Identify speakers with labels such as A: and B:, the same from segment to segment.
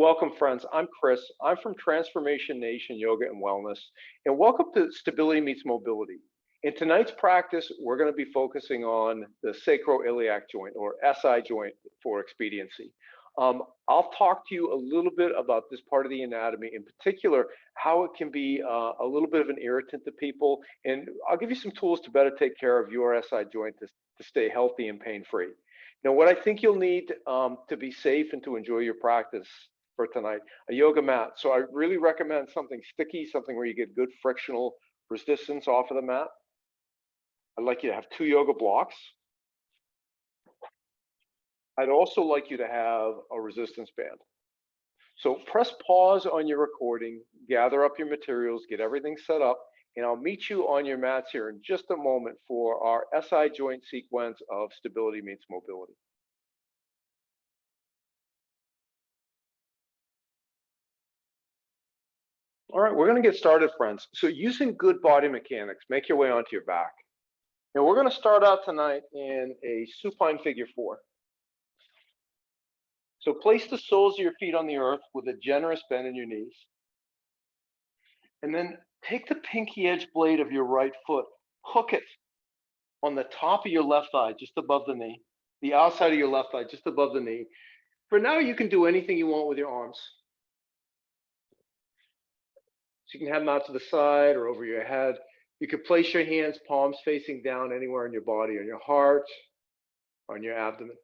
A: Welcome, friends. I'm Chris. I'm from Transformation Nation Yoga and Wellness, and welcome to Stability Meets Mobility. In tonight's practice, we're going to be focusing on the sacroiliac joint, or SI joint for expediency. I'll talk to you a little bit about this part of the anatomy, in particular, how it can be a little bit of an irritant to people, and I'll give you some tools to better take care of your SI joint to stay healthy and pain-free. Now, what I think you'll need to be safe and to enjoy your practice for tonight, a yoga mat. So I really recommend something sticky, something where you get good frictional resistance off of the mat. I'd like you to have 2 yoga blocks. I'd also like you to have a resistance band. So press pause on your recording, gather up your materials, get everything set up, and I'll meet you on your mats here in just a moment for our SI joint sequence of Stability Meets Mobility. All right, we're going to get started, friends. So using good body mechanics, make your way onto your back. Now we're going to start out tonight in a supine figure 4. So place the soles of your feet on the earth with a generous bend in your knees. And then take the pinky edge blade of your right foot, hook it on the top of your left thigh, just above the knee, the outside of your left thigh, just above the knee. For now, you can do anything you want with your arms. So you can have them out to the side or over your head. You could place your hands, palms facing down anywhere in your body, on your heart, on your abdomen.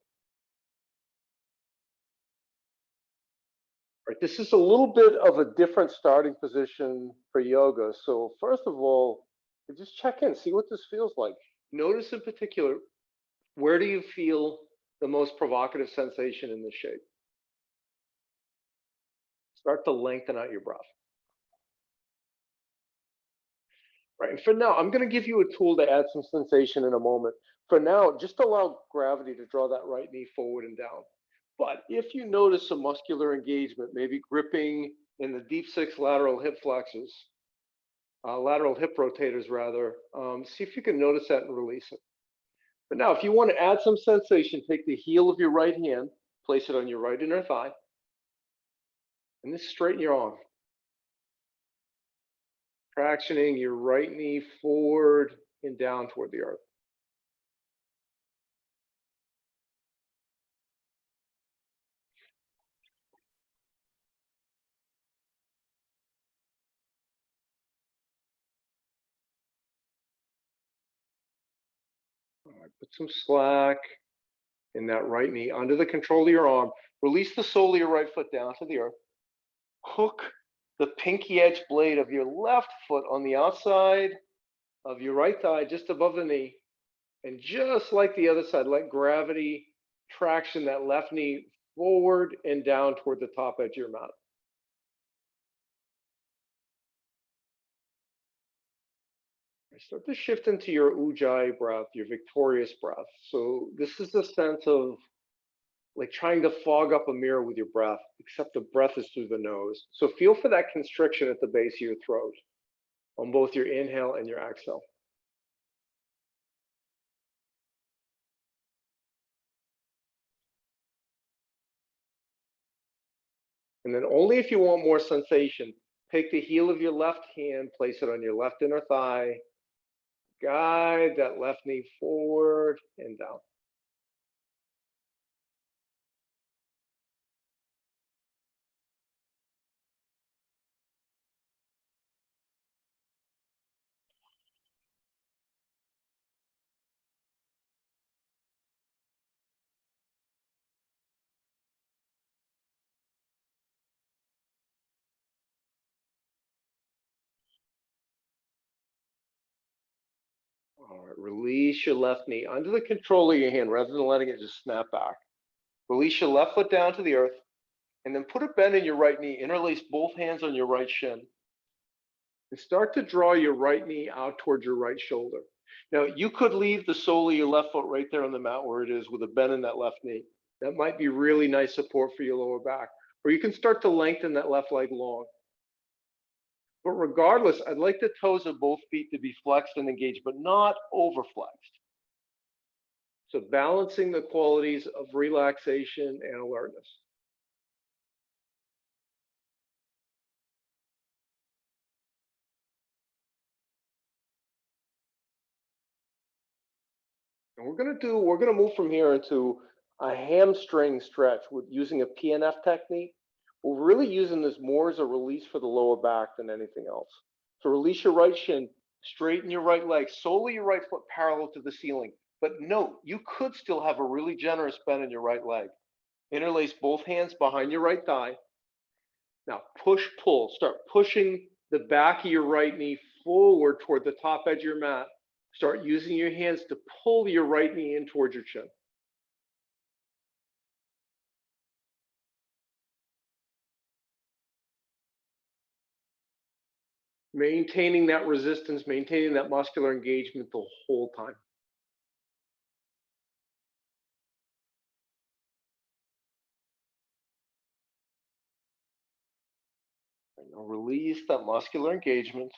A: Right, this is a little bit of a different starting position for yoga. So first of all, just check in, see what this feels like. Notice in particular, where do you feel the most provocative sensation in this shape? Start to lengthen out your breath. Right, and for now, I'm going to give you a tool to add some sensation in a moment. For now, just allow gravity to draw that right knee forward and down. But if you notice some muscular engagement, maybe gripping in the deep 6 lateral hip flexors, lateral hip rotators rather, see if you can notice that and release it. But now, if you want to add some sensation, take the heel of your right hand, place it on your right inner thigh, and then straighten your arm. Tractioning your right knee forward and down toward the earth. All right, put some slack in that right knee under the control of your arm. Release the sole of your right foot down to the earth. Hook the pinky edge blade of your left foot on the outside of your right thigh, just above the knee. And just like the other side, let gravity traction that left knee forward and down toward the top edge of your mat. Start to shift into your ujjayi breath, your victorious breath. So this is the sense of like trying to fog up a mirror with your breath, except the breath is through the nose. So feel for that constriction at the base of your throat on both your inhale and your exhale. And then only if you want more sensation, take the heel of your left hand, place it on your left inner thigh, guide that left knee forward and down. All right, release your left knee under the control of your hand rather than letting it just snap back. Release your left foot down to the earth, and then put a bend in your right knee. Interlace both hands on your right shin. And start to draw your right knee out towards your right shoulder. Now, you could leave the sole of your left foot right there on the mat where it is with a bend in that left knee. That might be really nice support for your lower back. Or you can start to lengthen that left leg long. But regardless, I'd like the toes of both feet to be flexed and engaged, but not overflexed. So balancing the qualities of relaxation and alertness. And we're gonna move from here into a hamstring stretch with using a PNF technique. We're really using this more as a release for the lower back than anything else. So release your right shin, straighten your right leg, solely your right foot parallel to the ceiling. But note, you could still have a really generous bend in your right leg. Interlace both hands behind your right thigh. Now push, pull. Start pushing the back of your right knee forward toward the top edge of your mat. Start using your hands to pull your right knee in towards your chin. Maintaining that resistance, maintaining that muscular engagement the whole time. And now release that muscular engagement.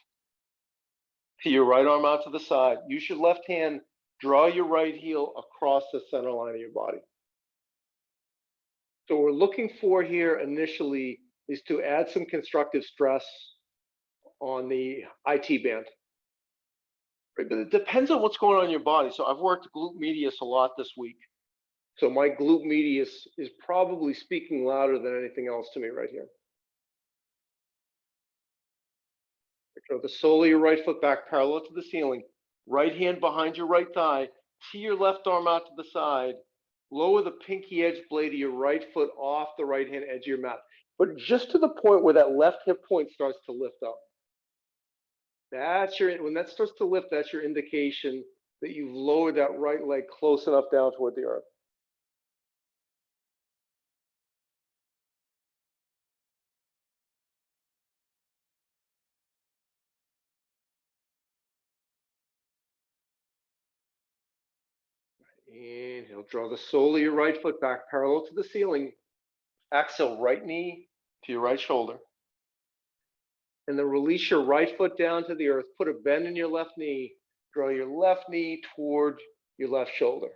A: To your right arm out to the side. Use your left hand, draw your right heel across the center line of your body. So what we're looking for here initially is to add some constructive stress on the IT band. Right? But it depends on what's going on in your body. So I've worked glute medius a lot this week. So my glute medius is probably speaking louder than anything else to me right here. Throw the sole of your right foot back parallel to the ceiling. Right hand behind your right thigh. Tee your left arm out to the side. Lower the pinky edge blade of your right foot off the right hand edge of your mat. But just to the point where that left hip point starts to lift up. When that starts to lift, that's your indication that you've lowered that right leg close enough down toward the earth. Inhale, draw the sole of your right foot back parallel to the ceiling. Exhale, right knee to your right shoulder. And then release your right foot down to the earth. Put a bend in your left knee. Draw your left knee toward your left shoulder.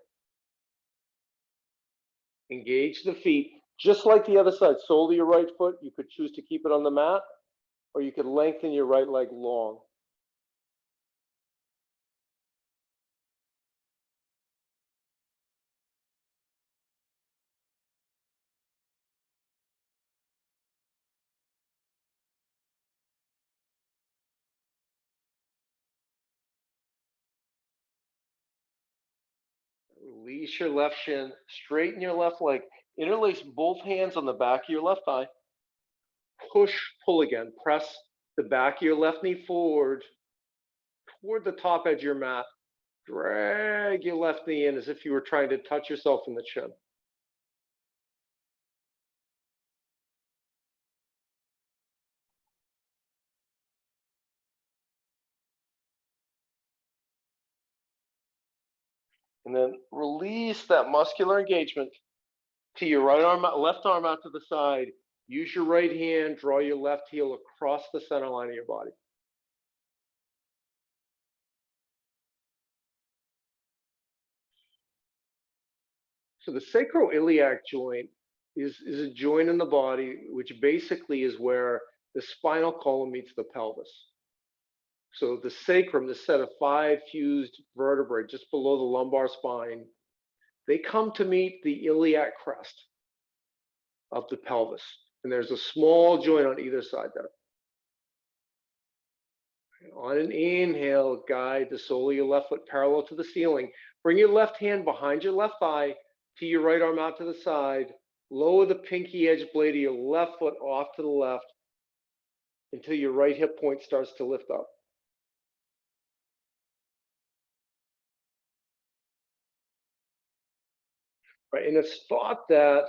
A: Engage the feet, just like the other side. Sole of your right foot, you could choose to keep it on the mat, or you could lengthen your right leg long. Release your left shin, straighten your left leg, interlace both hands on the back of your left thigh. Push, pull again. Press the back of your left knee forward toward the top edge of your mat. Drag your left knee in as if you were trying to touch yourself in the chin. And then release that muscular engagement to your right arm, left arm out to the side. Use your right hand, draw your left heel across the center line of your body. So the sacroiliac joint is a joint in the body, which basically is where the spinal column meets the pelvis. So the sacrum, the set of 5 fused vertebrae just below the lumbar spine, they come to meet the iliac crest of the pelvis. And there's a small joint on either side there. On an inhale, guide the sole of your left foot parallel to the ceiling. Bring your left hand behind your left thigh, tee your right arm out to the side. Lower the pinky edge blade of your left foot off to the left until your right hip point starts to lift up. Right, and it's thought that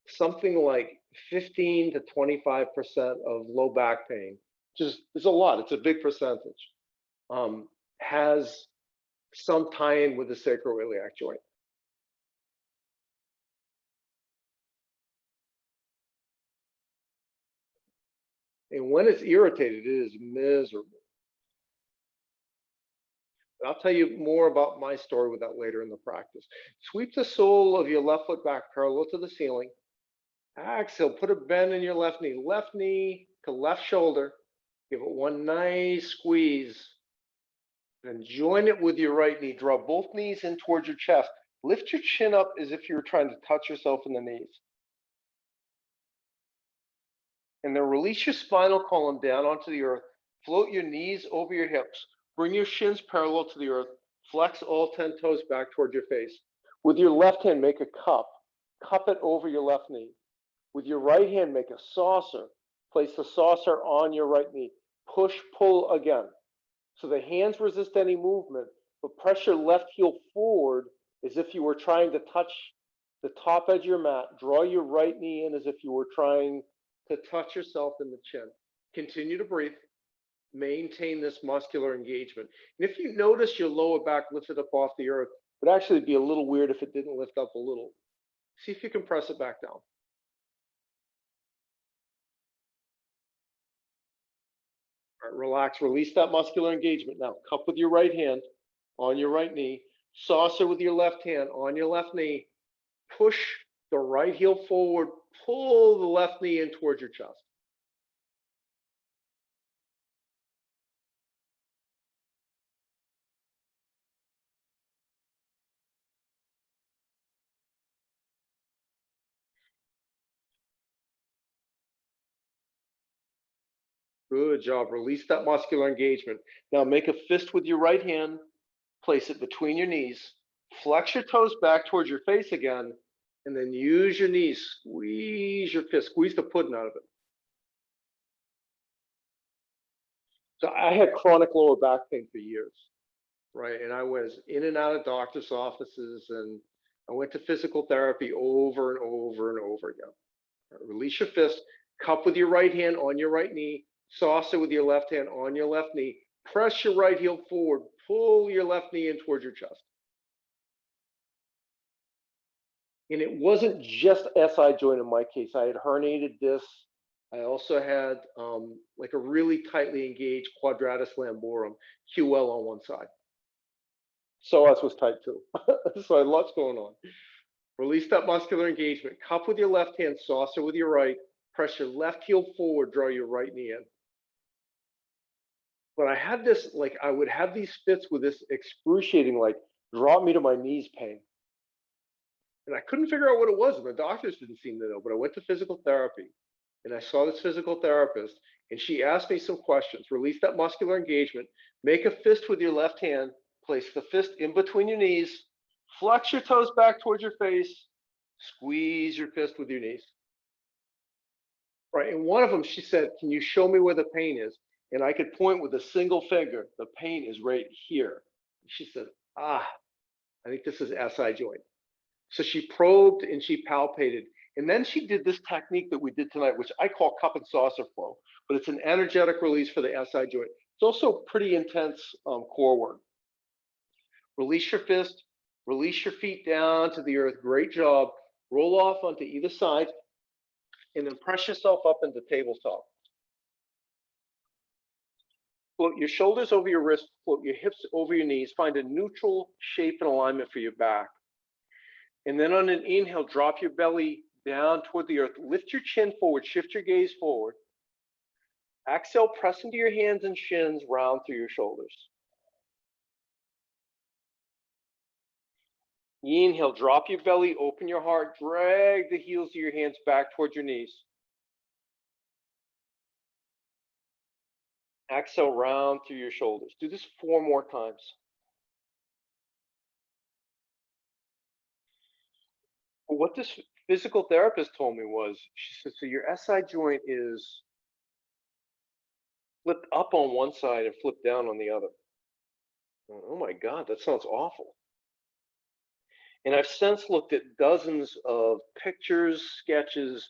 A: something like 15 to 25% of low back pain, just it's a lot, it's a big percentage, has some tie-in with the sacroiliac joint. And when it's irritated, it is miserable. And I'll tell you more about my story with that later in the practice. Sweep the sole of your left foot back parallel to the ceiling. Exhale, put a bend in your left knee to left shoulder. Give it one nice squeeze. And join it with your right knee. Draw both knees in towards your chest. Lift your chin up as if you were trying to touch yourself in the knees. And then release your spinal column down onto the earth. Float your knees over your hips. Bring your shins parallel to the earth. Flex all 10 toes back toward your face. With your left hand, make a cup. Cup it over your left knee. With your right hand, make a saucer. Place the saucer on your right knee. Push, pull again. So the hands resist any movement, but press your left heel forward as if you were trying to touch the top edge of your mat. Draw your right knee in as if you were trying to touch yourself in the chin. Continue to breathe. Maintain this muscular engagement. And if you notice your lower back lifted up off the earth, it would actually be a little weird if it didn't lift up a little. See if you can press it back down. All right, relax, release that muscular engagement. Now, cup with your right hand on your right knee, saucer with your left hand on your left knee, push the right heel forward, pull the left knee in towards your chest. Good job. Release that muscular engagement. Now make a fist with your right hand, place it between your knees, flex your toes back towards your face again, and then use your knees, squeeze your fist, squeeze the pudding out of it. So I had chronic lower back pain for years, right? And I was in and out of doctor's offices, and I went to physical therapy over and over and over again. Right, release your fist, cup with your right hand on your right knee, saucer with your left hand on your left knee. Press your right heel forward, pull your left knee in towards your chest. And it wasn't just SI joint in my case. I had herniated discs. I also had like a really tightly engaged quadratus lamborum, QL on one side. Psoas was tight too. So I had lots going on. Release that muscular engagement. Cup with your left hand, saucer with your right. Press your left heel forward, draw your right knee in. But I had this, like, I would have these fits with this excruciating, like, drop me to my knees pain. And I couldn't figure out what it was. And the doctors didn't seem to know. But I went to physical therapy and I saw this physical therapist. And she asked me some questions. Release that muscular engagement. Make a fist with your left hand. Place the fist in between your knees. Flex your toes back towards your face. Squeeze your fist with your knees. Right. And one of them, she said, "Can you show me where the pain is?" And I could point with a single finger. The pain is right here. She said, "Ah, I think this is SI joint." So she probed and she palpated. And then she did this technique that we did tonight, which I call cup and saucer flow, but it's an energetic release for the SI joint. It's also pretty intense core work. Release your fist, release your feet down to the earth. Great job. Roll off onto either side, and then press yourself up into tabletop. Float your shoulders over your wrists, float your hips over your knees. Find a neutral shape and alignment for your back. And then on an inhale, drop your belly down toward the earth. Lift your chin forward, shift your gaze forward. Exhale, press into your hands and shins, round through your shoulders. Inhale, drop your belly, open your heart, drag the heels of your hands back towards your knees. Exhale, round through your shoulders. Do this 4 more times. What this physical therapist told me was, she said, so your SI joint is flipped up on one side and flipped down on the other. Oh my God, that sounds awful. And I've since looked at dozens of pictures, sketches,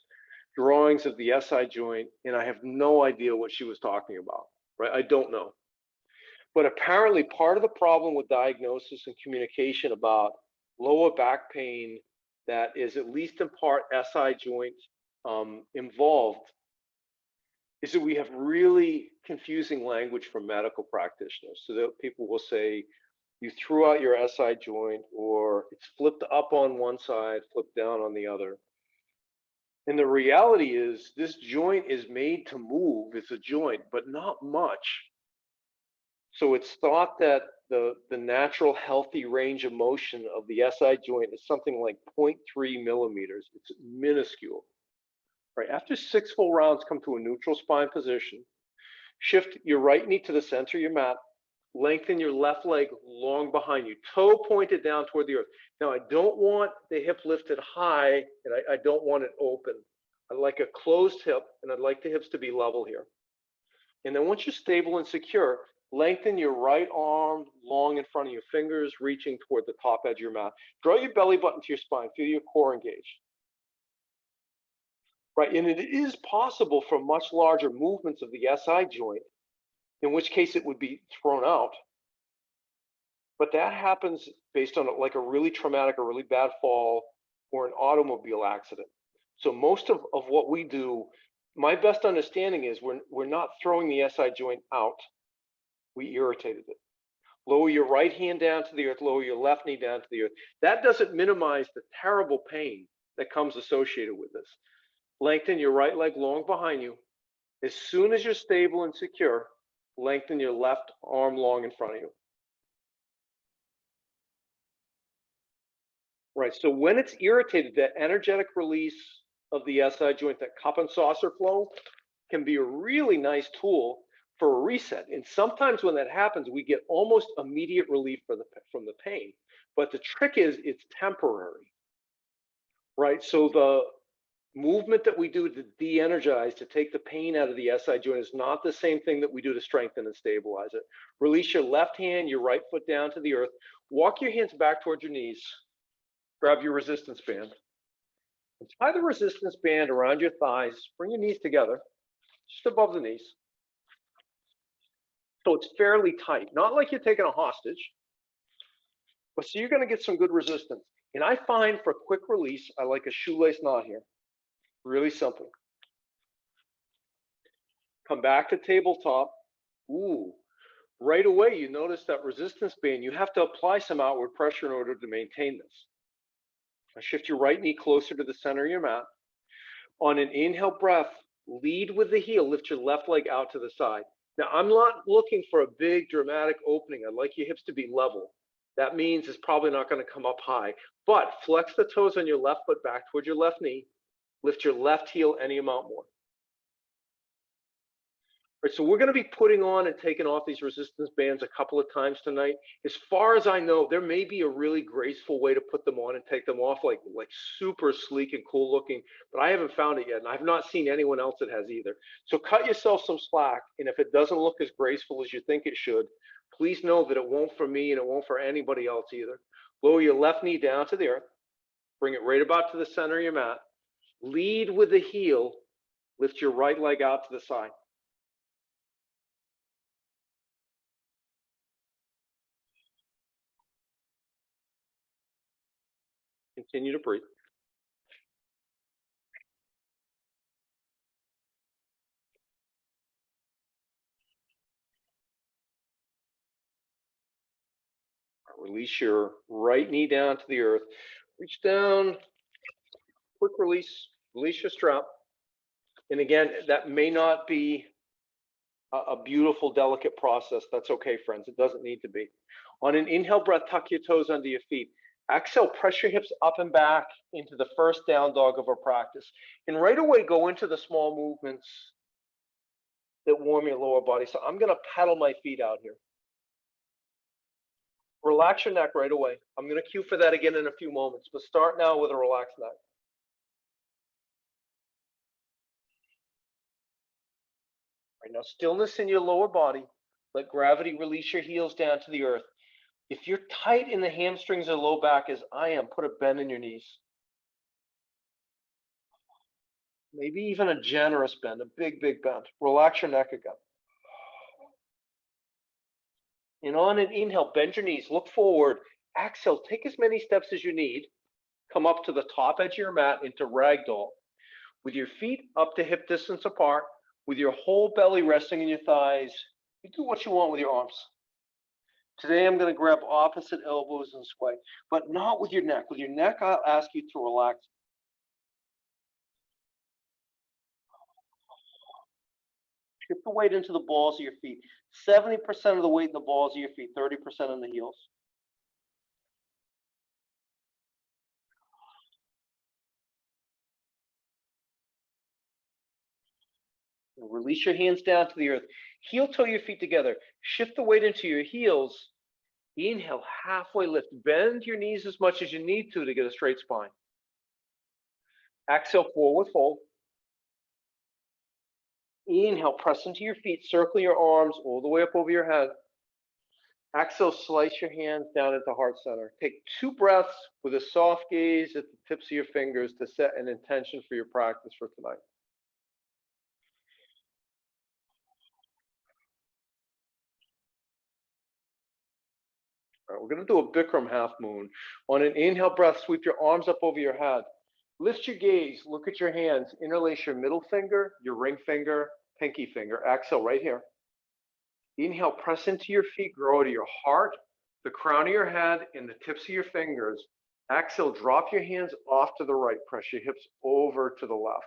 A: drawings of the SI joint, and I have no idea what she was talking about, right? I don't know. But apparently part of the problem with diagnosis and communication about lower back pain that is at least in part SI joint involved is that we have really confusing language for medical practitioners. So that people will say, you threw out your SI joint, or it's flipped up on one side, flipped down on the other. And the reality is this joint is made to move. It's a joint, but not much. So it's thought that the natural healthy range of motion of the SI joint is something like 0.3 millimeters. It's minuscule. Right, after 6 full rounds, come to a neutral spine position. Shift your right knee to the center of your mat. Lengthen your left leg long behind you, toe pointed down toward the earth. Now, I don't want the hip lifted high, and I don't want it open. I like a closed hip, and I'd like the hips to be level here. And then once you're stable and secure, lengthen your right arm long in front of your fingers, reaching toward the top edge of your mat. Draw your belly button to your spine. Feel your core engaged. Right, and it is possible for much larger movements of the SI joint, in which case it would be thrown out. But that happens based on like a really traumatic or really bad fall or an automobile accident. So most of what we do, my best understanding is we're not throwing the SI joint out, we irritated it. Lower your right hand down to the earth, lower your left knee down to the earth. That doesn't minimize the terrible pain that comes associated with this. Lengthen your right leg long behind you. As soon as you're stable and secure, lengthen your left arm long in front of you. Right, so when it's irritated, that energetic release of the SI joint, that cup and saucer flow, can be a really nice tool for a reset. And sometimes when that happens, we get almost immediate relief from the pain. But the trick is it's temporary, right? So the movement that we do to de-energize, to take the pain out of the SI joint, is not the same thing that we do to strengthen and stabilize it. Release your left hand, your right foot down to the earth. Walk your hands back towards your knees. Grab your resistance band. And tie the resistance band around your thighs. Bring your knees together, just above the knees. So it's fairly tight, not like you're taking a hostage, but so you're going to get some good resistance. And I find for quick release, I like a shoelace knot here. Really simple. Come back to tabletop. Ooh, right away you notice that resistance band. You have to apply some outward pressure in order to maintain this. Now shift your right knee closer to the center of your mat. On an inhale breath, lead with the heel. Lift your left leg out to the side. Now, I'm not looking for a big dramatic opening. I'd like your hips to be level. That means it's probably not going to come up high. But flex the toes on your left foot back towards your left knee. Lift your left heel any amount more. All right, so we're going to be putting on and taking off these resistance bands a couple of times tonight. As far as I know, there may be a really graceful way to put them on and take them off, like super sleek and cool looking, but I haven't found it yet, and I've not seen anyone else that has either. So cut yourself some slack, and if it doesn't look as graceful as you think it should, please know that it won't for me and it won't for anybody else either. Lower your left knee down to the earth. Bring it right about to the center of your mat. Lead with the heel. Lift your right leg out to the side. Continue to breathe. Release your right knee down to the earth. Reach down, quick release, release your strap. And again, that may not be a beautiful, delicate process. That's okay, friends. It doesn't need to be. On an inhale breath, tuck your toes under your feet. Exhale, press your hips up and back into the first down dog of our practice. And right away, go into the small movements that warm your lower body. So I'm going to paddle my feet out here. Relax your neck right away. I'm going to cue for that again in a few moments, but start now with a relaxed neck. Right, now, stillness in your lower body. Let gravity release your heels down to the earth. If you're tight in the hamstrings or low back as I am, put a bend in your knees. Maybe even a generous bend, a big, big bend. Relax your neck again. And on an inhale, bend your knees, look forward. Exhale, take as many steps as you need. Come up to the top edge of your mat into ragdoll. With your feet up to hip distance apart, with your whole belly resting in your thighs, you do what you want with your arms. Today I'm going to grab opposite elbows and sway, but not with your neck. With your neck, I'll ask you to relax.
B: Shift the weight into the balls of your feet. 70% of the weight in the balls of your feet, 30% in the heels. Release your hands down to the earth. Heel toe your feet together. Shift the weight into your heels. Inhale, halfway lift. Bend your knees as much as you need to get a straight spine. Exhale, forward fold. Inhale, press into your feet. Circle your arms all the way up over your head. Exhale, slice your hands down into heart center. Take 2 breaths with a soft gaze at the tips of your fingers to set an intention for your practice for tonight. All right, we're going to do a Bikram half moon. On an inhale breath, sweep your arms up over your head. Lift your gaze, look at your hands, interlace your middle finger, your ring finger, pinky finger. Exhale right here. Inhale, press into your feet, grow to your heart, the crown of your head, and the tips of your fingers. Exhale, drop your hands off to the right, press your hips over to the left.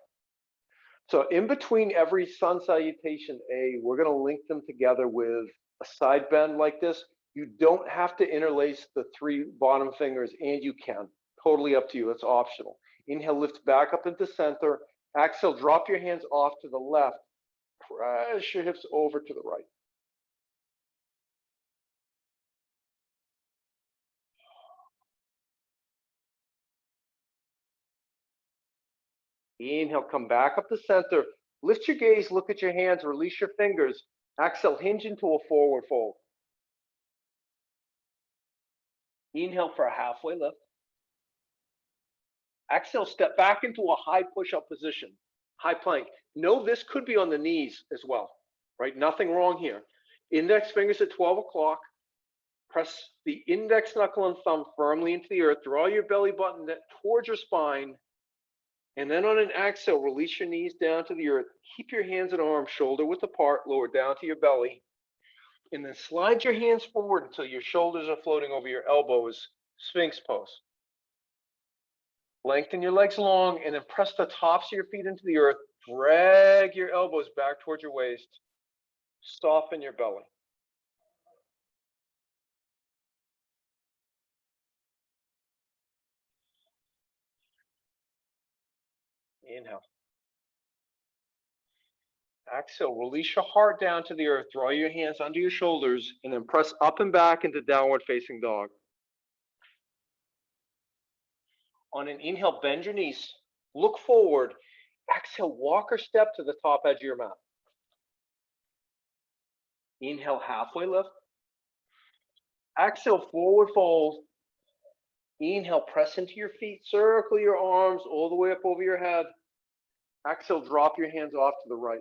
B: So in between every sun salutation A, we're going to link them together with a side bend like this. You don't have to interlace the 3 bottom fingers, and you can. Totally up to you. It's optional. Inhale, lift back up into center. Exhale, drop your hands off to the left. Press your hips over to the right. Inhale, come back up to center. Lift your gaze, look at your hands, release your fingers. Exhale, hinge into a forward fold. Inhale for a halfway lift. Exhale, step back into a high push-up position, high plank. Know this could be on the knees as well, right? Nothing wrong here. Index fingers at 12 o'clock. Press the index knuckle and thumb firmly into the earth. Draw your belly button towards your spine. And then on an exhale, release your knees down to the earth. Keep your hands and arms shoulder width apart, lower down to your belly. And then slide your hands forward until your shoulders are floating over your elbows, Sphinx pose. Lengthen your legs long and then press the tops of your feet into the earth. Drag your elbows back towards your waist. Soften your belly. Inhale. Exhale, release your heart down to the earth. Draw your hands under your shoulders and then press up and back into downward facing dog. On an inhale, bend your knees. Look forward. Exhale, walk or step to the top edge of your mat. Inhale, halfway lift. Exhale, forward fold. Inhale, press into your feet. Circle your arms all the way up over your head. Exhale, drop your hands off to the right.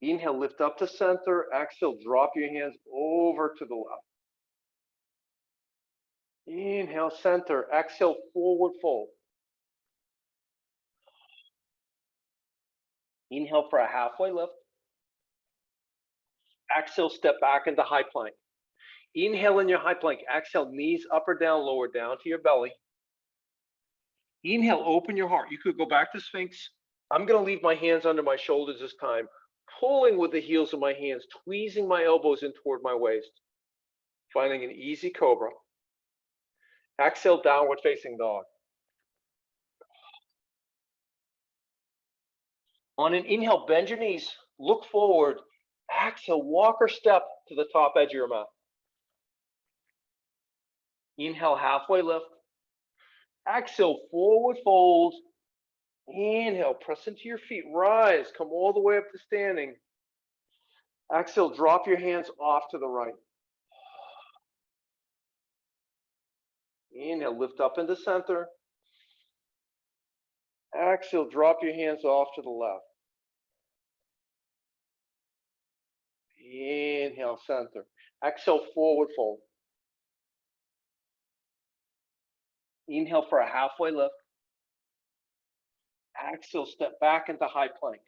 B: Inhale, lift up to center. Exhale, drop your hands over to the left. Inhale, center. Exhale, forward fold. Inhale for a halfway lift. Exhale, step back into high plank. Inhale in your high plank. Exhale, knees up or down, lower down to your belly. Inhale, open your heart. You could go back to Sphinx. I'm going to leave my hands under my shoulders this time, pulling with the heels of my hands, tweezing my elbows in toward my waist, finding an easy cobra. Exhale, downward facing dog. On an inhale, bend your knees, look forward. Exhale, walk or step to the top edge of your mat. Inhale, halfway lift. Exhale, forward fold. Inhale, press into your feet, rise, come all the way up to standing. Exhale, drop your hands off to the right. Inhale, lift up into center. Exhale, drop your hands off to the left. Inhale, center. Exhale, forward fold. Inhale for a halfway lift. Exhale, step back into high plank.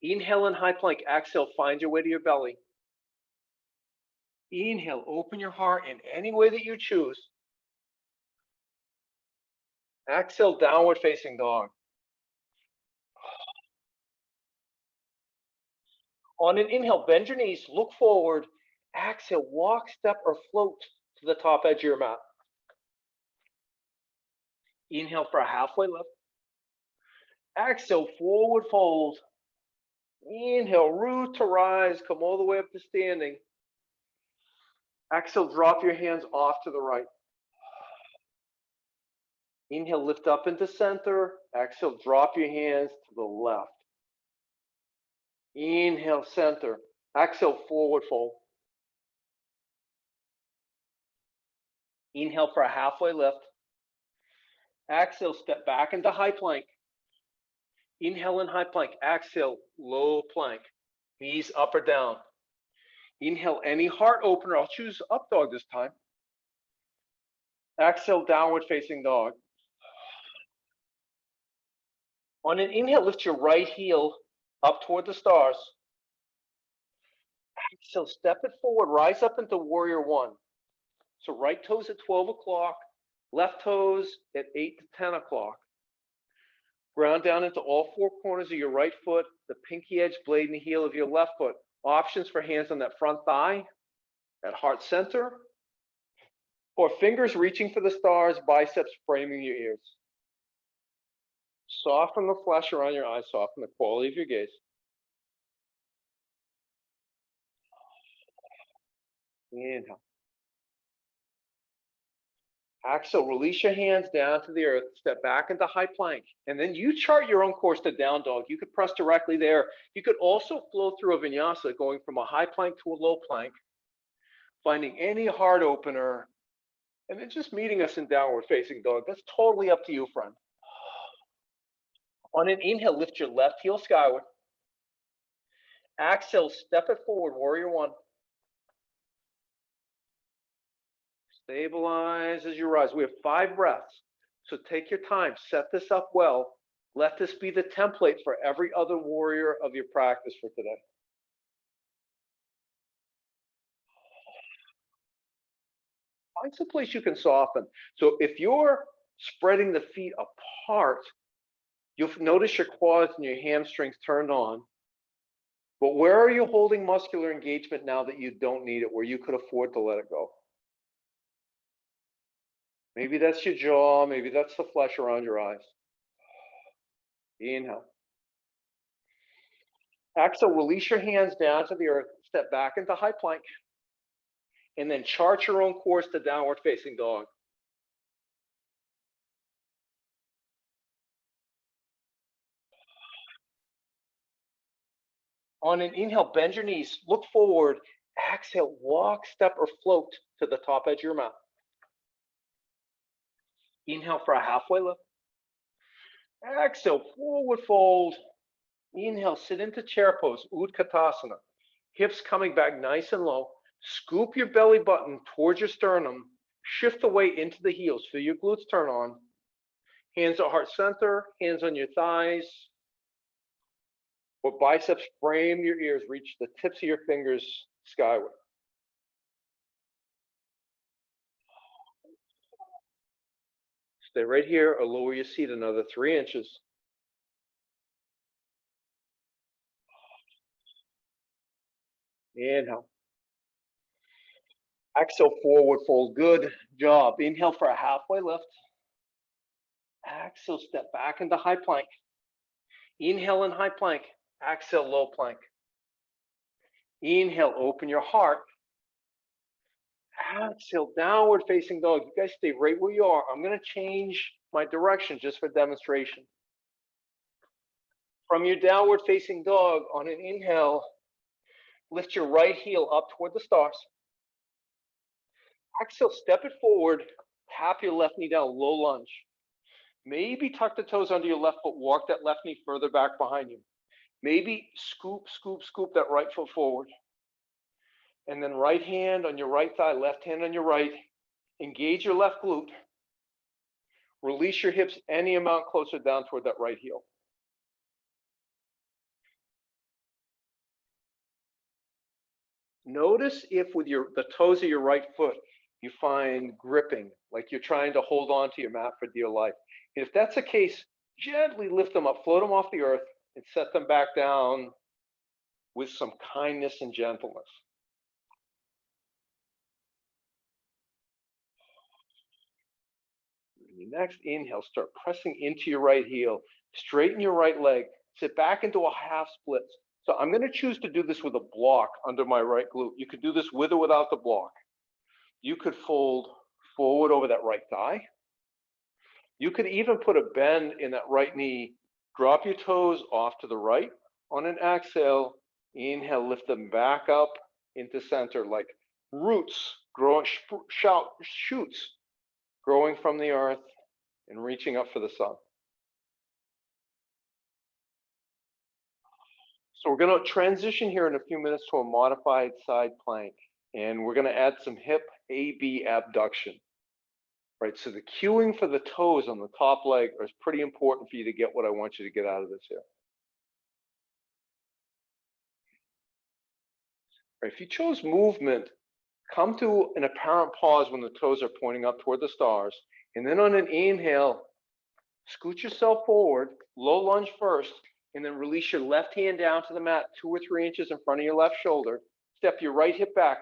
B: Inhale in high plank. Exhale, find your way to your belly. Inhale, open your heart in any way that you choose. Exhale, downward facing dog. On an inhale, bend your knees, look forward. Exhale, walk, step, or float to the top edge of your mat. Inhale for a halfway lift. Exhale, forward fold. Inhale, root to rise, come all the way up to standing. Exhale, drop your hands off to the right. Inhale, lift up into center. Exhale, drop your hands to the left. Inhale, center. Exhale, forward fold. Inhale for a halfway lift. Exhale, step back into high plank. Inhale in high plank. Exhale, low plank. Knees up or down. Inhale, any heart opener. I'll choose up dog this time. Exhale, downward facing dog. On an inhale, lift your right heel up toward the stars. Exhale, step it forward, rise up into warrior one. So right toes at 12 o'clock, left toes at 8 to 10 o'clock. Ground down into all four corners of your right foot, the pinky edge, blade, and the heel of your left foot. Options for hands on that front thigh, at heart center, or fingers reaching for the stars, biceps framing your ears. Soften the flesh around your eyes, soften the quality of your gaze. Inhale. Exhale, release your hands down to the earth, step back into high plank, and then you chart your own course to down dog. You could press directly there. You could also flow through a vinyasa, going from a high plank to a low plank, finding any heart opener, and then just meeting us in downward facing dog. That's totally up to you, friend. On an inhale, lift your left heel skyward. Exhale, step it forward, warrior one. Stabilize as you rise. We have 5 breaths, so take your time, set this up well. Let this be the template for every other warrior of your practice for today. Find some place you can soften. So if you're spreading the feet apart, you'll notice your quads and your hamstrings turned on. But where are you holding muscular engagement now that you don't need it, where you could afford to let it go? Maybe that's your jaw, maybe that's the flesh around your eyes. Inhale. Exhale, release your hands down to the earth, step back into high plank, and then chart your own course to downward facing dog. On an inhale, bend your knees, look forward. Exhale, walk, step, or float to the top edge of your mat. Inhale for a halfway lift. Exhale, forward fold. Inhale, sit into chair pose, Utkatasana. Hips coming back nice and low. Scoop your belly button towards your sternum. Shift the weight into the heels. Feel your glutes turn on. Hands at heart center, hands on your thighs. Or biceps frame your ears. Reach the tips of your fingers skyward. Stay right here or lower your seat another 3 inches. Inhale. Exhale, forward fold. Good job. Inhale for a halfway lift. Exhale, step back into high plank. Inhale in high plank. Exhale, low plank. Inhale, open your heart. Exhale, downward facing dog. You guys stay right where you are. I'm going to change my direction just for demonstration. From your downward facing dog, on an inhale, lift your right heel up toward the stars. Exhale, step it forward. Tap your left knee down, low lunge. Maybe tuck the toes under your left foot. Walk that left knee further back behind you. Maybe scoop, scoop, scoop that right foot forward. And then right hand on your right thigh, left hand on your right. Engage your left glute. Release your hips any amount closer down toward that right heel. Notice if with the toes of your right foot, you find gripping, like you're trying to hold on to your mat for dear life. And if that's the case, gently lift them up, float them off the earth, and set them back down
A: with some kindness and gentleness. Next inhale, start pressing into your right heel, straighten your right leg, sit back into a half split. So I'm going to choose to do this with a block under my right glute. You could do this with or without the block. You could fold forward over that right thigh. You could even put a bend in that right knee. Drop your toes off to the right. On an exhale, inhale, lift them back up into center like roots, growing, shoots growing from the earth and reaching up for the sun. So we're going to transition here in a few minutes to a modified side plank, and we're going to add some hip AB abduction. Right, so the cueing for the toes on the top leg is pretty important for you to get what I want you to get out of this here. Right, if you chose movement, come to an apparent pause when the toes are pointing up toward the stars, and then on an inhale, scoot yourself forward, low lunge first, and then release your left hand down to the mat 2 or 3 inches in front of your left shoulder. Step your right hip back,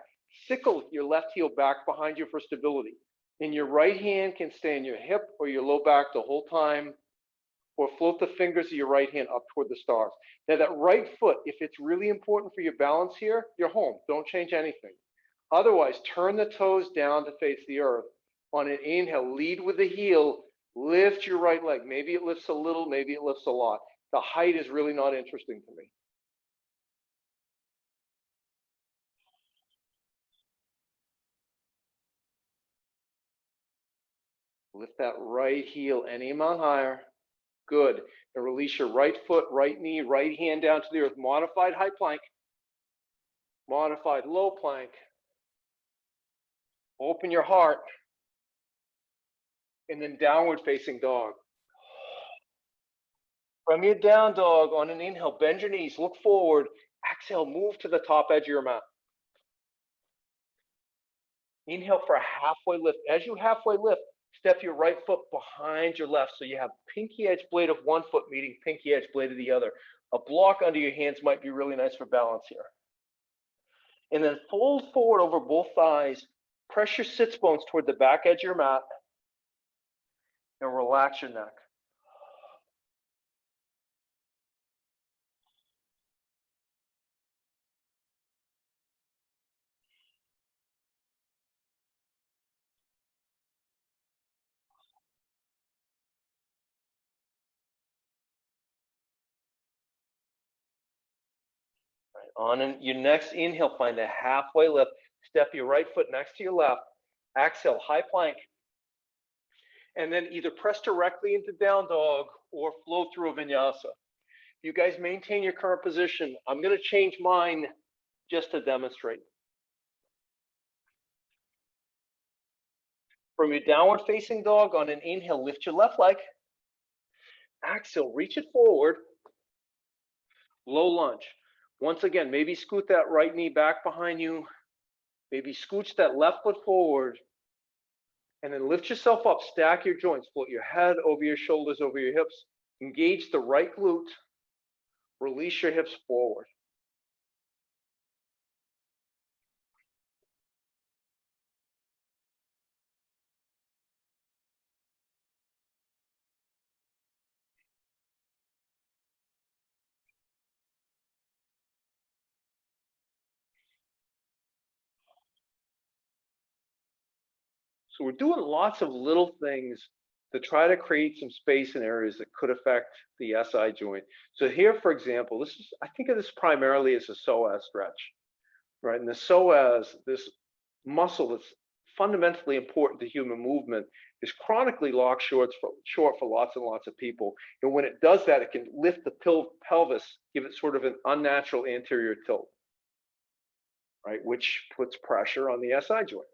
A: sickle your left heel back behind you for stability. And your right hand can stay in your hip or your low back the whole time, or float the fingers of your right hand up toward the stars. Now that right foot, if it's really important for your balance here, you're home. Don't change anything. Otherwise, turn the toes down to face the earth. On an inhale, lead with the heel, lift your right leg. Maybe it lifts a little, maybe it lifts a lot. The height is really not interesting to me. Lift that right heel any amount higher. Good. And release your right foot, right knee, right hand down to the earth. Modified high plank. Modified low plank. Open your heart. And then downward facing dog. From your down dog, on an inhale, bend your knees, look forward. Exhale, move to the top edge of your mat. Inhale for a halfway lift. As you halfway lift, step your right foot behind your left, so you have pinky edge blade of one foot meeting pinky edge blade of the other. A block under your hands might be really nice for balance here. And then fold forward over both thighs. Press your sits bones toward the back edge of your mat. And relax your neck. On your next inhale, find a halfway lift. Step your right foot next to your left. Exhale, high plank. And then either press directly into down dog or flow through a vinyasa. You guys maintain your current position. I'm going to change mine just to demonstrate. From your downward facing dog, on an inhale, lift your left leg. Exhale, reach it forward. Low lunge. Once again, maybe scoot that right knee back behind you. Maybe scooch that left foot forward. And then lift yourself up, stack your joints, float your head over your shoulders, over your hips. Engage the right glute. Release your hips forward. So we're doing lots of little things to try to create some space in areas that could affect the SI joint. So here, for example, I think of this primarily as a psoas stretch, right? And the psoas, this muscle that's fundamentally important to human movement, is chronically locked short for lots and lots of people. And when it does that, it can lift the pelvis, give it sort of an unnatural anterior tilt, right? Which puts pressure on the SI joint.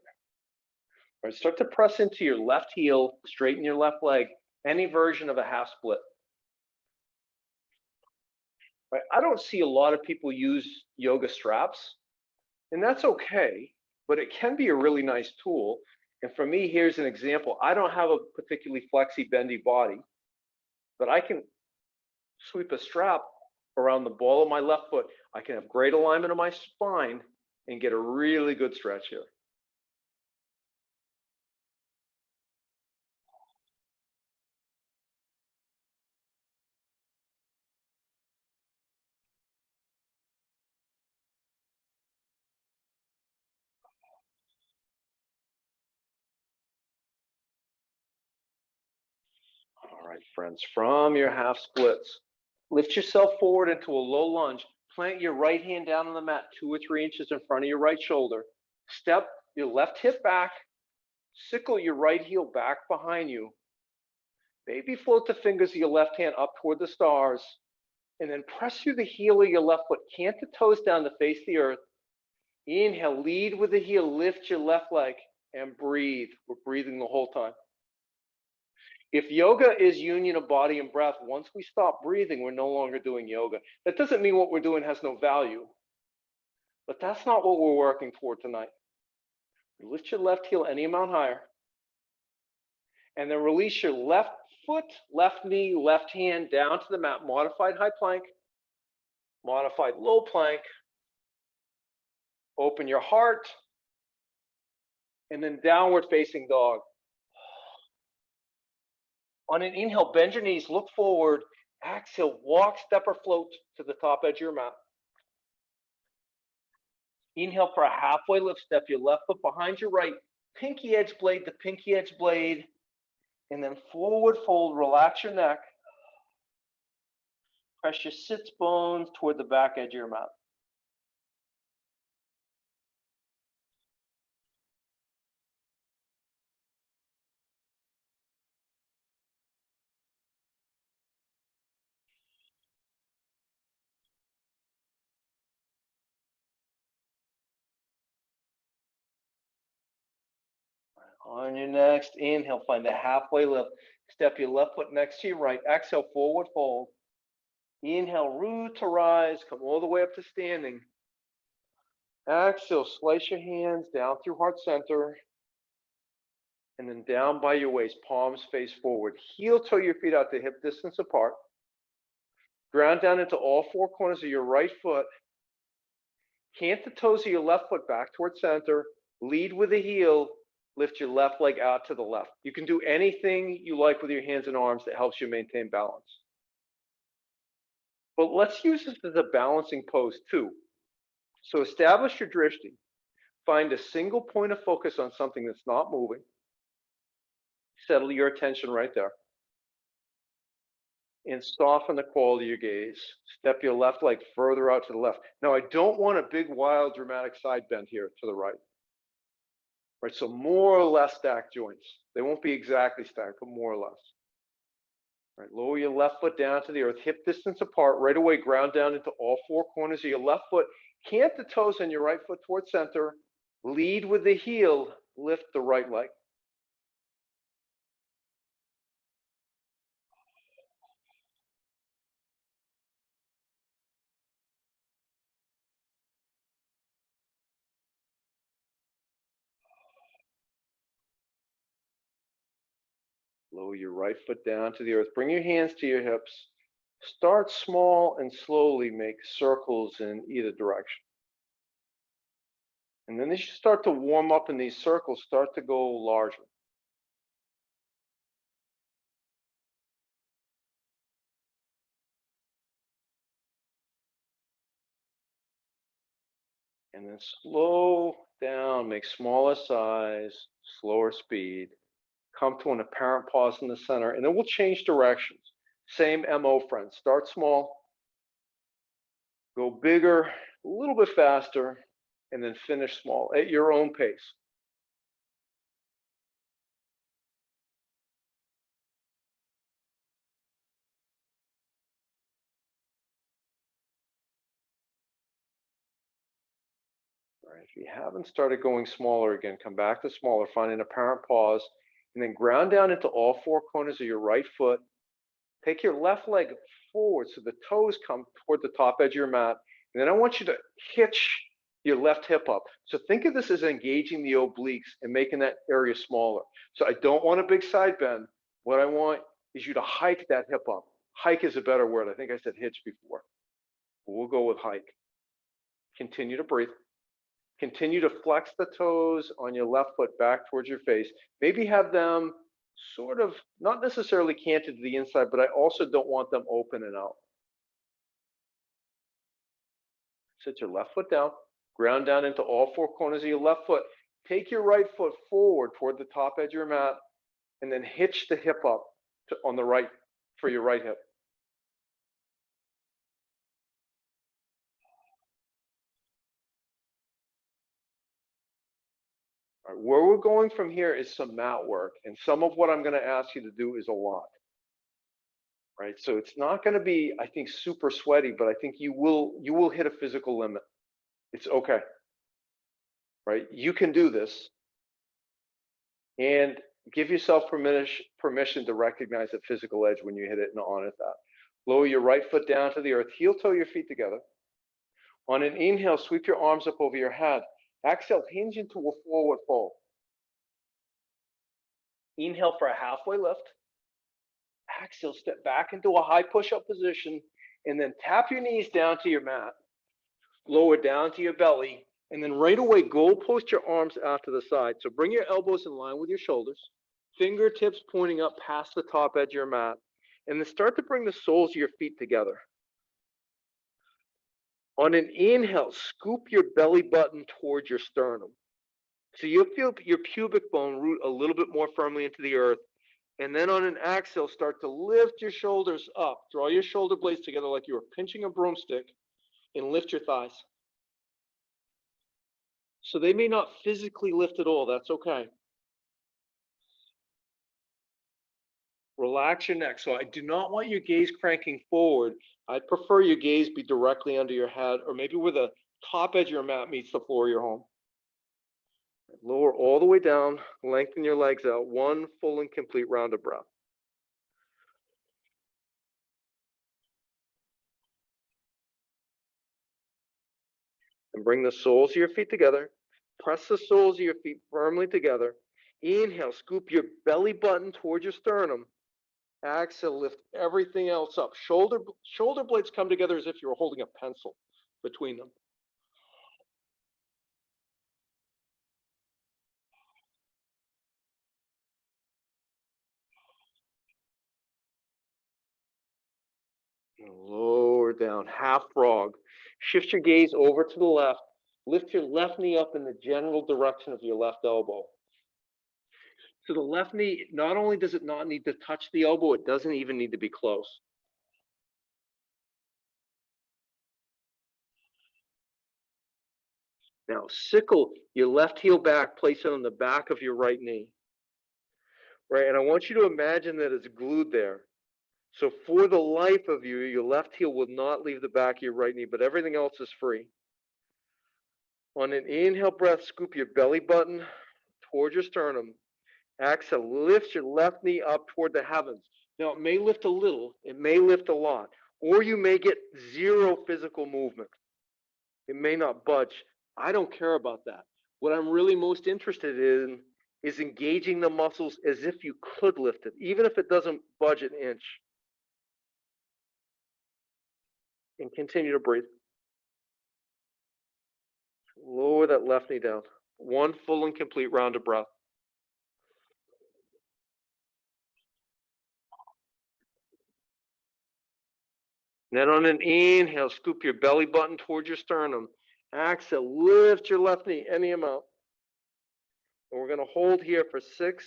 A: Right, start to press into your left heel, straighten your left leg, any version of a half split. Right, I don't see a lot of people use yoga straps, and that's okay, but it can be a really nice tool. And for me, here's an example. I don't have a particularly flexy, bendy body, but I can sweep a strap around the ball of my left foot, I can have great alignment of my spine and get a really good stretch here. All right, friends, from your half splits, lift yourself forward into a low lunge. Plant your right hand down on the mat 2 or 3 inches in front of your right shoulder. Step your left hip back. Sickle your right heel back behind you. Maybe float the fingers of your left hand up toward the stars. And then press through the heel of your left foot. Cant the toes down to face the earth. Inhale, lead with the heel. Lift your left leg and breathe. We're breathing the whole time. If yoga is union of body and breath, once we stop breathing, we're no longer doing yoga. That doesn't mean what we're doing has no value, but that's not what we're working for tonight. Lift your left heel any amount higher, and then release your left foot, left knee, left hand down to the mat. Modified high plank, modified low plank. Open your heart, and then downward facing dog. On an inhale, bend your knees, look forward. Exhale, walk, step, or float to the top edge of your mat. Inhale for a halfway lift. Step your left foot behind your right. Pinky edge blade to pinky edge blade. And then forward fold, relax your neck. Press your sits bones toward the back edge of your mat. On your next inhale, find a halfway lift. Step your left foot next to your right. Exhale, forward fold. Inhale, root to rise. Come all the way up to standing. Exhale, slice your hands down through heart center. And then down by your waist, palms face forward. Heel toe your feet out to hip distance apart. Ground down into all 4 corners of your right foot. Cant the toes of your left foot back towards center. Lead with the heel. Lift your left leg out to the left. You can do anything you like with your hands and arms that helps you maintain balance. But let's use this as a balancing pose too. So establish your drishti. Find a single point of focus on something that's not moving. Settle your attention right there. And soften the quality of your gaze. Step your left leg further out to the left. Now, I don't want a big, wild, dramatic side bend here to the right. Right, so more or less stacked joints. They won't be exactly stacked, but more or less. Right, lower your left foot down to the earth, hip distance apart. Right away, ground down into all 4 corners of your left foot. Cant the toes on your right foot towards center. Lead with the heel. Lift the right leg. Lower your right foot down to the earth. Bring your hands to your hips. Start small and slowly make circles in either direction. And then as you start to warm up in these circles, start to go larger. And then slow down, make smaller size, slower speed. Come to an apparent pause in the center, and then we'll change directions. Same MO, friends. Start small, go bigger, a little bit faster, and then finish small at your own pace. All right, if you haven't started going smaller again, come back to smaller, find an apparent pause, and then ground down into all 4 corners of your right foot. Take your left leg forward so the toes come toward the top edge of your mat. And then I want you to hitch your left hip up. So think of this as engaging the obliques and making that area smaller. So I don't want a big side bend. What I want is you to hike that hip up. Hike is a better word. I think I said hitch before. We'll go with hike. Continue to breathe. Continue to flex the toes on your left foot back towards your face. Maybe have them sort of not necessarily canted to the inside, but I also don't want them open and out. Sit your left foot down, ground down into all four corners of your left foot. Take your right foot forward toward the top edge of your mat, and then hitch the hip up on the right for your right hip. All right, where we're going from here is some mat work, and some of what I'm going to ask you to do is a lot. Right, so it's not going to be, I think, super sweaty, but I think you will hit a physical limit. It's okay. Right, you can do this, and give yourself permission to recognize the physical edge when you hit it and honor that. Lower your right foot down to the earth, heel toe your feet together. On an inhale, sweep your arms up over your head. Exhale, hinge into a forward fold. Inhale for a halfway lift. Exhale, step back into a high push-up position, and then tap your knees down to your mat. Lower down to your belly, and then right away, goal post your arms out to the side. So bring your elbows in line with your shoulders, fingertips pointing up past the top edge of your mat, and then start to bring the soles of your feet together. On an inhale, scoop your belly button towards your sternum. So you'll feel your pubic bone root a little bit more firmly into the earth. And then on an exhale, start to lift your shoulders up. Draw your shoulder blades together like you were pinching a broomstick, and lift your thighs. So they may not physically lift at all. That's okay. Relax your neck. So I do not want your gaze cranking forward. I'd prefer your gaze be directly under your head, or maybe where the top edge of your mat meets the floor of your home. Lower all the way down, lengthen your legs out, one full and complete round of breath. And bring the soles of your feet together. Press the soles of your feet firmly together. Inhale, scoop your belly button towards your sternum. Exhale, lift everything else up. Shoulder blades come together as if you were holding a pencil between them. Lower down, half frog. Shift your gaze over to the left. Lift your left knee up in the general direction of your left elbow. So the left knee, not only does it not need to touch the elbow, it doesn't even need to be close. Now sickle your left heel back, place it on the back of your right knee. Right, and I want you to imagine that it's glued there. So for the life of you, your left heel will not leave the back of your right knee, but everything else is free. On an inhale breath, scoop your belly button toward your sternum. Exhale, lift your left knee up toward the heavens. Now, it may lift a little, it may lift a lot, or you may get zero physical movement. It may not budge. I don't care about that. What I'm really most interested in is engaging the muscles as if you could lift it, even if it doesn't budge an inch. And continue to breathe. Lower that left knee down. One full and complete round of breath. Then on an inhale, scoop your belly button towards your sternum. Exhale, lift your left knee any amount. And we're going to hold here for 6,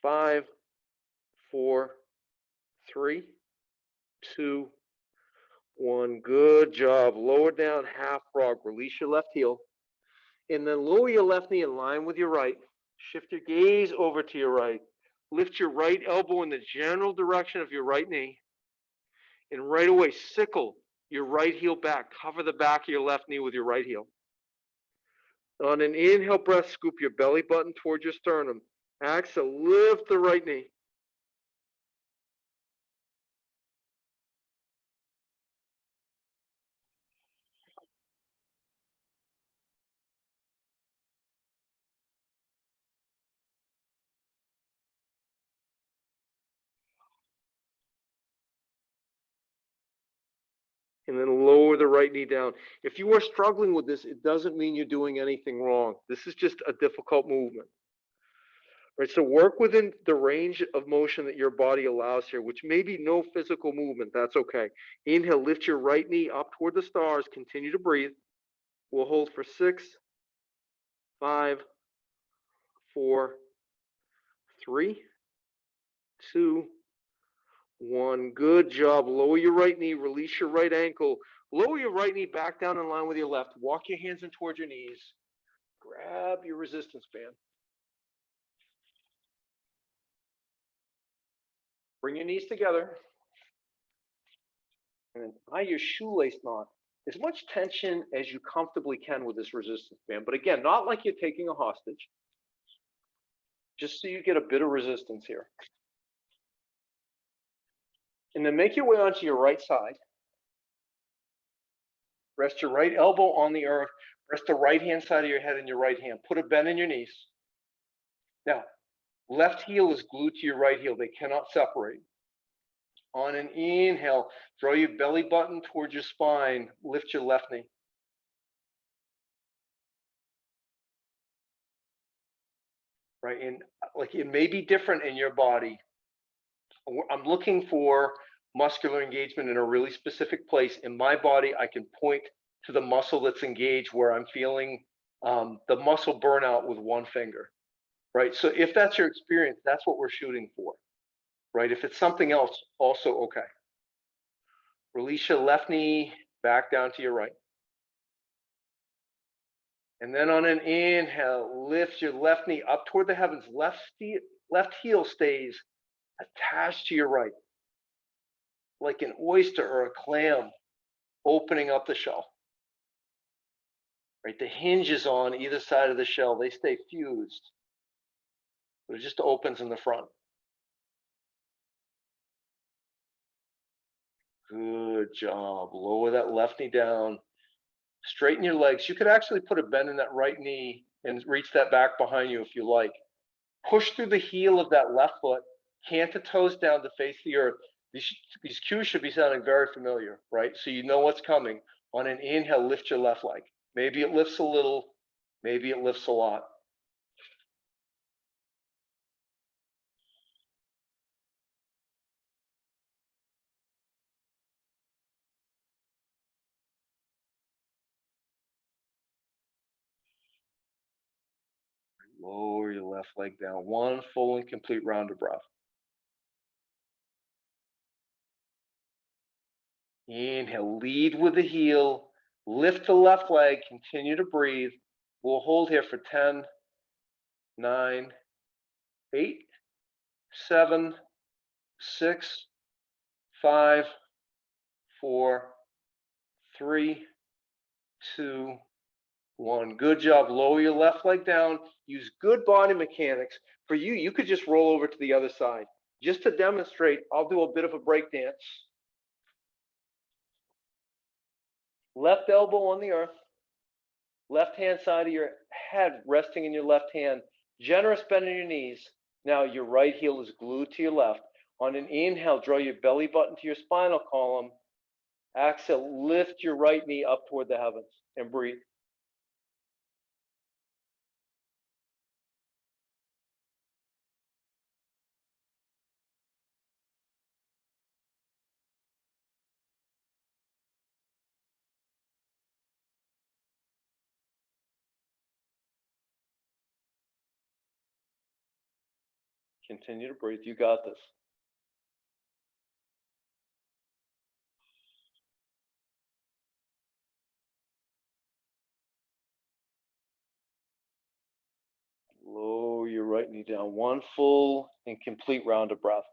A: 5, 4, 3, 2, 1. Good job. Lower down, half frog. Release your left heel. And then lower your left knee in line with your right. Shift your gaze over to your right. Lift your right elbow in the general direction of your right knee. And right away, sickle your right heel back. Cover the back of your left knee with your right heel. On an inhale breath, scoop your belly button towards your sternum. Exhale, lift the right knee. And then lower the right knee down. If you are struggling with this, it doesn't mean you're doing anything wrong. This is just a difficult movement. Right, so work within the range of motion that your body allows here, which may be no physical movement. That's okay. Inhale, lift your right knee up toward the stars. Continue to breathe. We'll hold for 6, 5, 4, 3, 2, 1. Good job. Lower your right knee. Release your right ankle. Lower your right knee back down in line with your left. Walk your hands in towards your knees. Grab your resistance band. Bring your knees together. And then tie your shoelace knot. As much tension as you comfortably can with this resistance band. But again, not like you're taking a hostage. Just so you get a bit of resistance here. And then make your way onto your right side. Rest your right elbow on the earth. Rest the right hand side of your head in your right hand. Put a bend in your knees. Now, left heel is glued to your right heel. They cannot separate. On an inhale, draw your belly button towards your spine. Lift your left knee. Right, and like it may be different in your body. I'm looking for muscular engagement in a really specific place. In my body, I can point to the muscle that's engaged where I'm feeling the muscle burnout with one finger. Right, so if that's your experience, that's what we're shooting for. Right, if it's something else, also okay. Release your left knee back down to your right. And then on an inhale, lift your left knee up toward the heavens. Left heel stays attached to your right, like an oyster or a clam opening up the shell. Right, the hinges on either side of the shell, they stay fused, but it just opens in the front. Good job. Lower that left knee down. Straighten your legs. You could actually put a bend in that right knee and reach that back behind you if you like. Push through the heel of that left foot. Cant the toes down to face the earth. These cues should be sounding very familiar, right? So you know what's coming. On an inhale, lift your left leg. Maybe it lifts a little. Maybe it lifts a lot. Lower your left leg down. One full and complete round of breath. Inhale, lead with the heel. Lift the left leg. Continue to breathe. We'll hold here for 10, 9, 8, 7, 6, 5, 4, 3, 2, 1. Good job. Lower your left leg down. Use good body mechanics. For you, you could just roll over to the other side. Just to demonstrate, I'll do a bit of a break dance. Left elbow on the earth. Left hand side of your head resting in your left hand. Generous bend in your knees. Now your right heel is glued to your left. On an inhale, draw your belly button to your spinal column. Exhale, lift your right knee up toward the heavens and breathe. Continue to breathe. You got this. Lower your right knee down. One full and complete round of breath.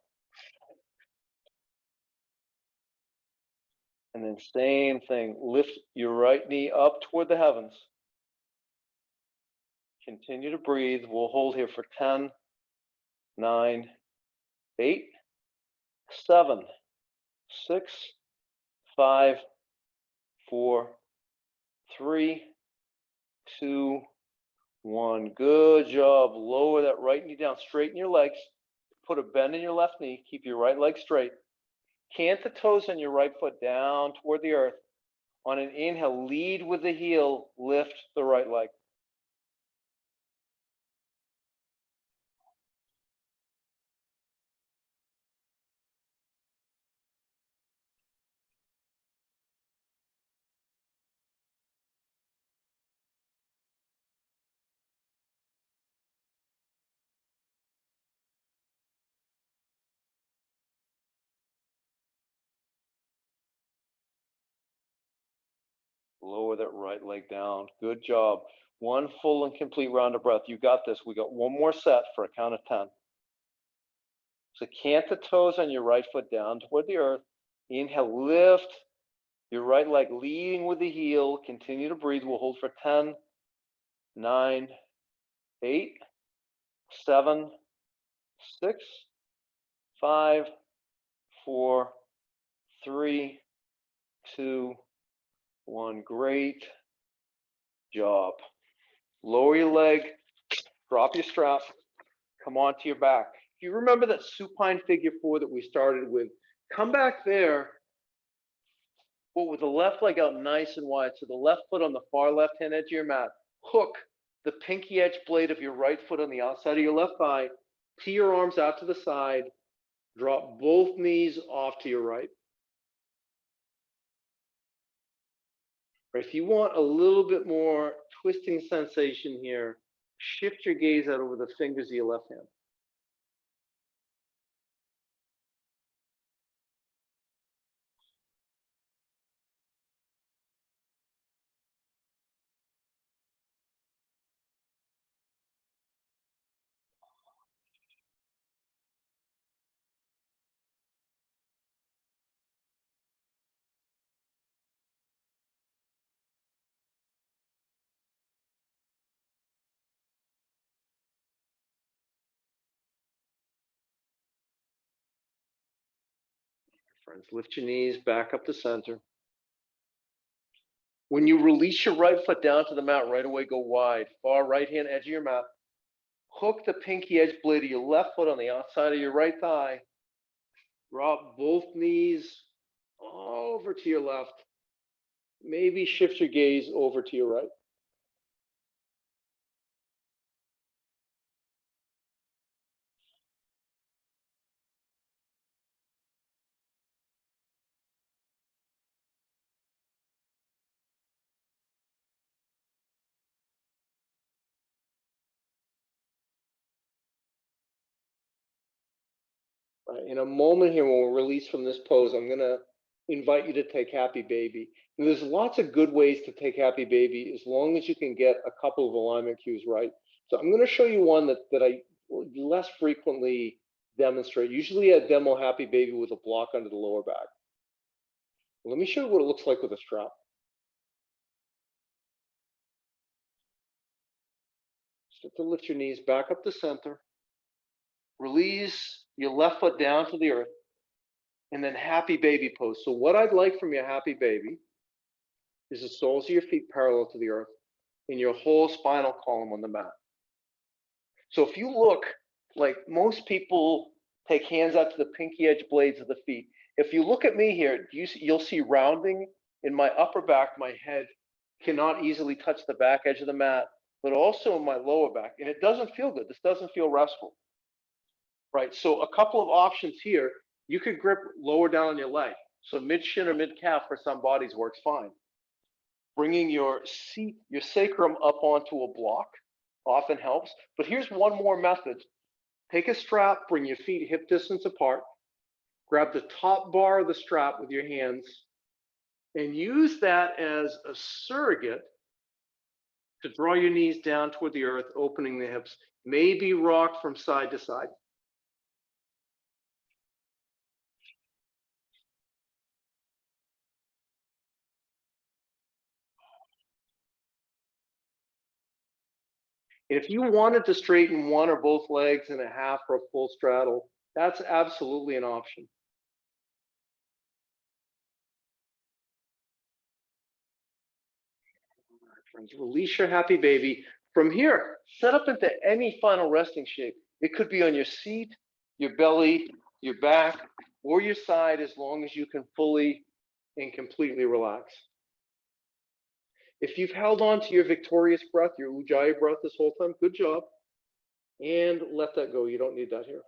A: And then same thing. Lift your right knee up toward the heavens. Continue to breathe. We'll hold here for 10, 9, 8, 7, 6, 5, 4, 3, 2, 1. Good job. Lower that right knee down. Straighten your legs. Put a bend in your left knee. Keep your right leg straight. Cant the toes on your right foot down toward the earth. On an inhale, lead with the heel, lift the right leg. Lower that right leg down. Good job. One full and complete round of breath. You got this. We got one more set for a count of 10. So cant the toes on your right foot down toward the earth. Inhale, lift your right leg, leading with the heel. Continue to breathe. We'll hold for 10, 9, 8, 7, 6, 5, 4, 3, 2, 1. Great job. Lower your leg, drop your strap, come onto your back. If you remember that supine figure 4 that we started with, come back there, but with the left leg out nice and wide. So the left foot on the far left-hand edge of your mat. Hook the pinky edge blade of your right foot on the outside of your left thigh. Tee your arms out to the side. Drop both knees off to your right. If you want a little bit more twisting sensation here, shift your gaze out over the fingers of your left hand. Friends, lift your knees back up to center. When you release your right foot down to the mat, right away go wide. Far right-hand edge of your mat. Hook the pinky edge blade of your left foot on the outside of your right thigh. Drop both knees over to your left. Maybe shift your gaze over to your right. In a moment here, when we're released from this pose, I'm going to invite you to take Happy Baby. And there's lots of good ways to take Happy Baby as long as you can get a couple of alignment cues right. So I'm going to show you one that I less frequently demonstrate. Usually I demo Happy Baby with a block under the lower back. Let me show you what it looks like with a strap. Start to lift your knees back up to center. Release your left foot down to the earth. And then Happy Baby pose. So what I'd like from your Happy Baby is the soles of your feet parallel to the earth and your whole spinal column on the mat. So if you look, like most people take hands out to the pinky edge blades of the feet. If you look at me here, you'll see rounding in my upper back. My head cannot easily touch the back edge of the mat, but also in my lower back. And it doesn't feel good. This doesn't feel restful. Right, so a couple of options here. You could grip lower down on your leg. So mid shin or mid calf for some bodies works fine. Bringing your sacrum up onto a block often helps. But here's one more method. Take a strap, bring your feet hip distance apart, grab the top bar of the strap with your hands, and use that as a surrogate to draw your knees down toward the earth, opening the hips. Maybe rock from side to side. If you wanted to straighten one or both legs in a half or a full straddle, that's absolutely an option. Friends, release your Happy Baby. From here, set up into any final resting shape. It could be on your seat, your belly, your back, or your side, as long as you can fully and completely relax. If you've held on to your victorious breath, your ujjayi breath this whole time, good job. And let that go. You don't need that here.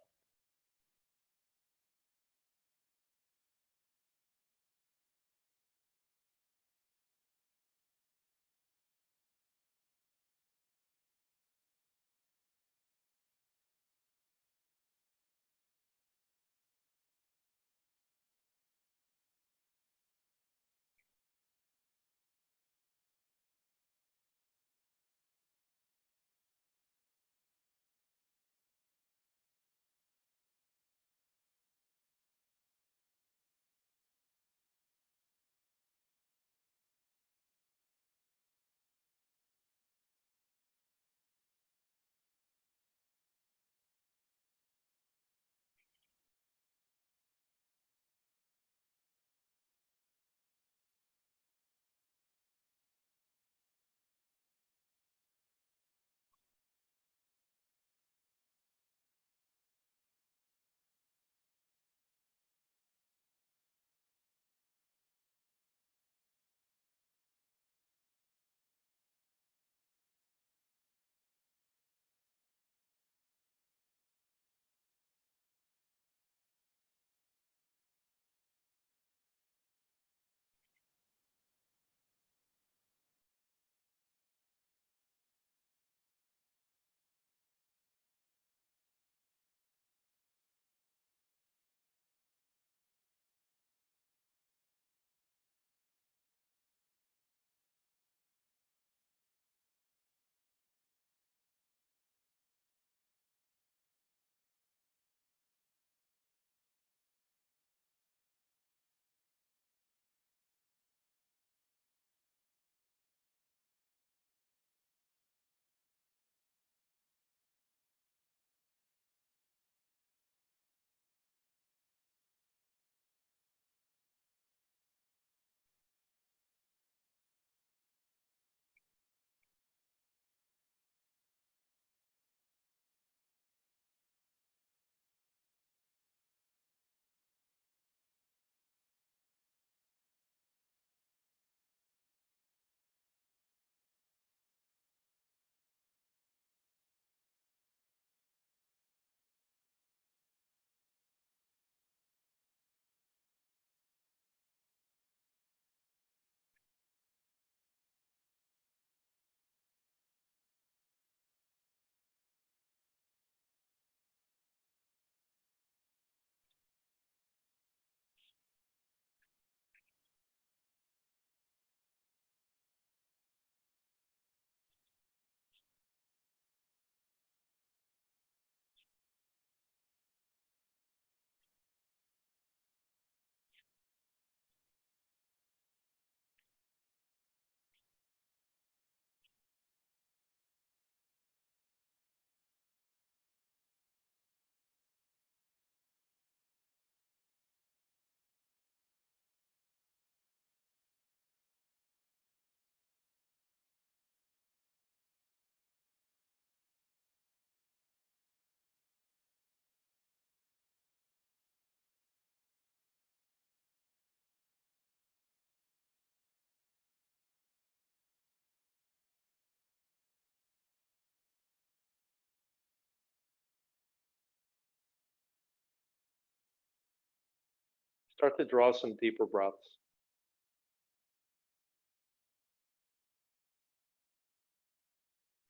A: Start to draw some deeper breaths.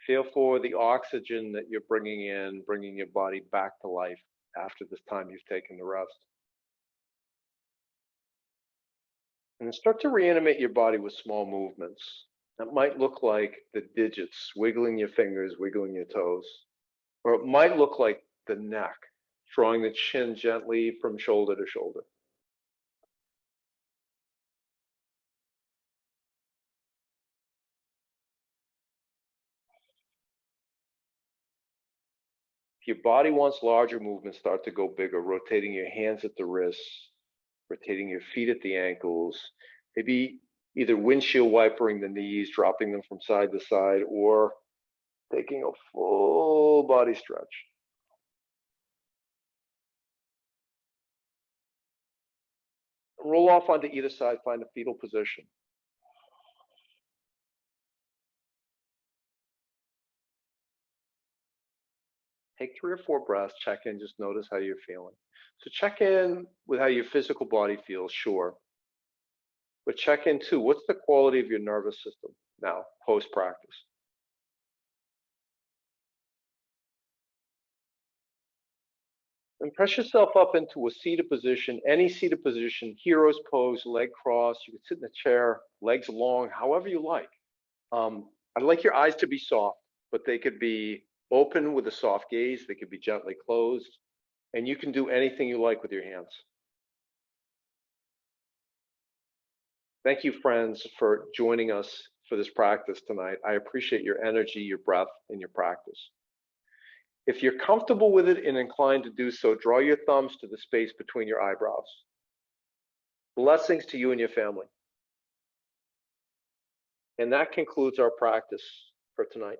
A: Feel for the oxygen that you're bringing in, bringing your body back to life after this time you've taken to rest. And then start to reanimate your body with small movements. That might look like the digits, wiggling your fingers, wiggling your toes. Or it might look like the neck, drawing the chin gently from shoulder to shoulder. If your body wants larger movements, start to go bigger, rotating your hands at the wrists, rotating your feet at the ankles, maybe either windshield wipering the knees, dropping them from side to side, or taking a full body stretch. Roll off onto either side, find a fetal position. Take 3 or 4 breaths, check in, just notice how you're feeling. So check in with how your physical body feels, sure. But check in too, what's the quality of your nervous system now, post-practice? And press yourself up into a seated position, any seated position, hero's pose, leg crossed. You can sit in a chair, legs long, however you like. I'd like your eyes to be soft, but they could be open with a soft gaze. They could be gently closed. And you can do anything you like with your hands. Thank you, friends, for joining us for this practice tonight. I appreciate your energy, your breath, and your practice. If you're comfortable with it and inclined to do so, draw your thumbs to the space between your eyebrows. Blessings to you and your family. And that concludes our practice for tonight.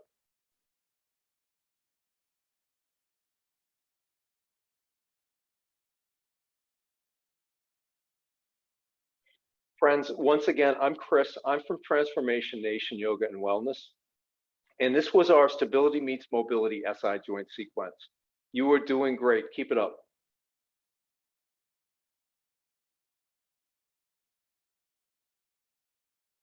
A: Friends, once again, I'm Chris. I'm from Transformation Nation Yoga and Wellness. And this was our Stability Meets Mobility SI joint sequence. You are doing great. Keep it up.